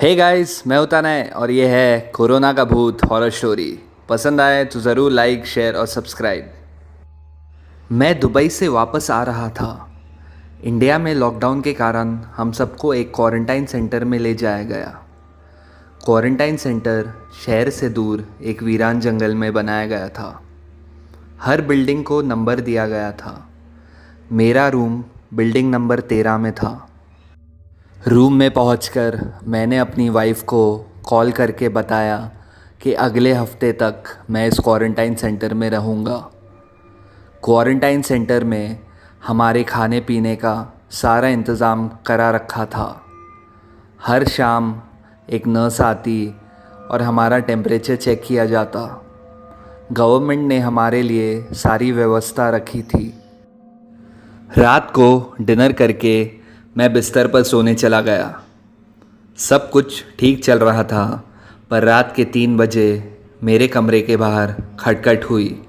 Hey guys, मैं हूं तनय और ये है कोरोना का भूत हॉरर स्टोरी। पसंद आए तो ज़रूर लाइक, शेयर और सब्सक्राइब। मैं दुबई से वापस आ रहा था। इंडिया में लॉकडाउन के कारण हम सबको एक क्वारंटाइन सेंटर में ले जाया गया। क्वारंटाइन सेंटर शहर से दूर एक वीरान जंगल में बनाया गया था। हर बिल्डिंग को नंबर दिया गया था। मेरा रूम बिल्डिंग नंबर 13 में था। रूम में पहुंचकर मैंने अपनी वाइफ को कॉल करके बताया कि अगले हफ्ते तक मैं इस क्वारंटाइन सेंटर में रहूँगा। क्वारंटाइन सेंटर में हमारे खाने पीने का सारा इंतज़ाम करा रखा था। हर शाम एक नर्स आती और हमारा टेम्परेचर चेक किया जाता। गवर्नमेंट ने हमारे लिए सारी व्यवस्था रखी थी। रात को डिनर करके मैं बिस्तर पर सोने चला गया। सब कुछ ठीक चल रहा था, पर रात के 3 बजे मेरे कमरे के बाहर खटखट हुई।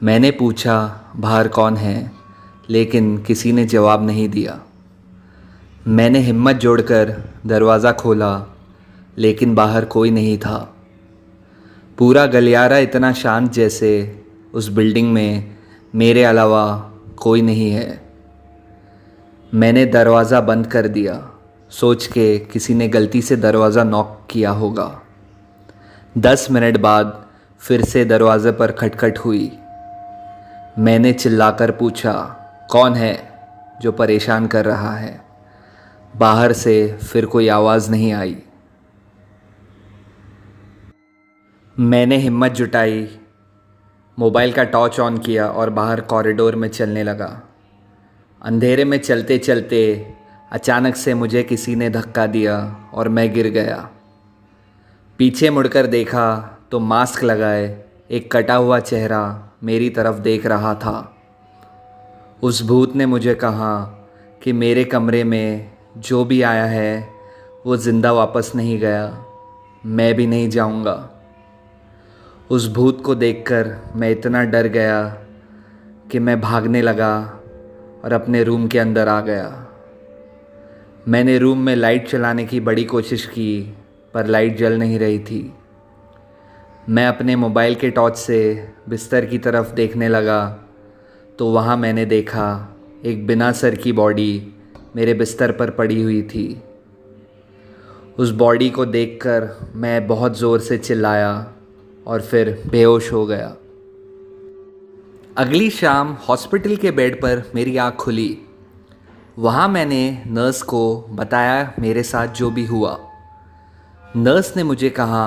मैंने पूछा बाहर कौन है, लेकिन किसी ने जवाब नहीं दिया। मैंने हिम्मत जोड़कर दरवाज़ा खोला, लेकिन बाहर कोई नहीं था। पूरा गलियारा इतना शांत जैसे उस बिल्डिंग में मेरे अलावा कोई नहीं है। मैंने दरवाज़ा बंद कर दिया, सोच के किसी ने गलती से दरवाज़ा नॉक किया होगा। 10 मिनट बाद फिर से दरवाज़े पर खटखट हुई। मैंने चिल्लाकर पूछा, कौन है जो परेशान कर रहा है? बाहर से फिर कोई आवाज़ नहीं आई। मैंने हिम्मत जुटाई, मोबाइल का टॉर्च ऑन किया और बाहर कॉरिडोर में चलने लगा। अंधेरे में चलते चलते अचानक से मुझे किसी ने धक्का दिया और मैं गिर गया। पीछे मुड़कर देखा तो मास्क लगाए एक कटा हुआ चेहरा मेरी तरफ देख रहा था। उस भूत ने मुझे कहा कि मेरे कमरे में जो भी आया है वो ज़िंदा वापस नहीं गया, मैं भी नहीं जाऊंगा। उस भूत को देखकर मैं इतना डर गया कि मैं भागने लगा और अपने रूम के अंदर आ गया। मैंने रूम में लाइट चलाने की बड़ी कोशिश की, पर लाइट जल नहीं रही थी। मैं अपने मोबाइल के टॉर्च से बिस्तर की तरफ देखने लगा तो वहाँ मैंने देखा एक बिना सर की बॉडी मेरे बिस्तर पर पड़ी हुई थी। उस बॉडी को देखकर मैं बहुत ज़ोर से चिल्लाया और फिर बेहोश हो गया। अगली शाम हॉस्पिटल के बेड पर मेरी आँख खुली। वहाँ मैंने नर्स को बताया मेरे साथ जो भी हुआ। नर्स ने मुझे कहा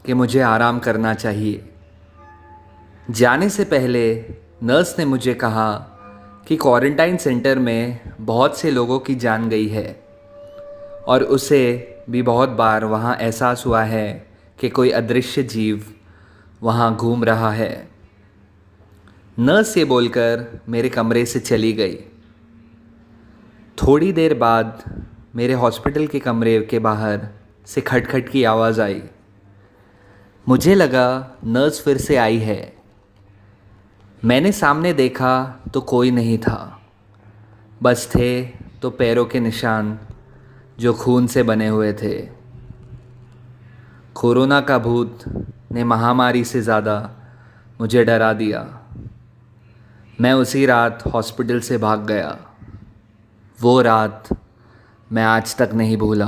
कि मुझे आराम करना चाहिए। जाने से पहले नर्स ने मुझे कहा कि क्वारंटाइन सेंटर में बहुत से लोगों की जान गई है और उसे भी बहुत बार वहाँ एहसास हुआ है कि कोई अदृश्य जीव वहाँ घूम रहा है। नर्स ये बोलकर मेरे कमरे से चली गई। थोड़ी देर बाद मेरे हॉस्पिटल के कमरे के बाहर से खटखट की आवाज़ आई। मुझे लगा नर्स फिर से आई है। मैंने सामने देखा तो कोई नहीं था, बस थे तो पैरों के निशान जो खून से बने हुए थे। कोरोना का भूत ने महामारी से ज़्यादा मुझे डरा दिया। मैं उसी रात हॉस्पिटल से भाग गया। वो रात मैं आज तक नहीं भूला।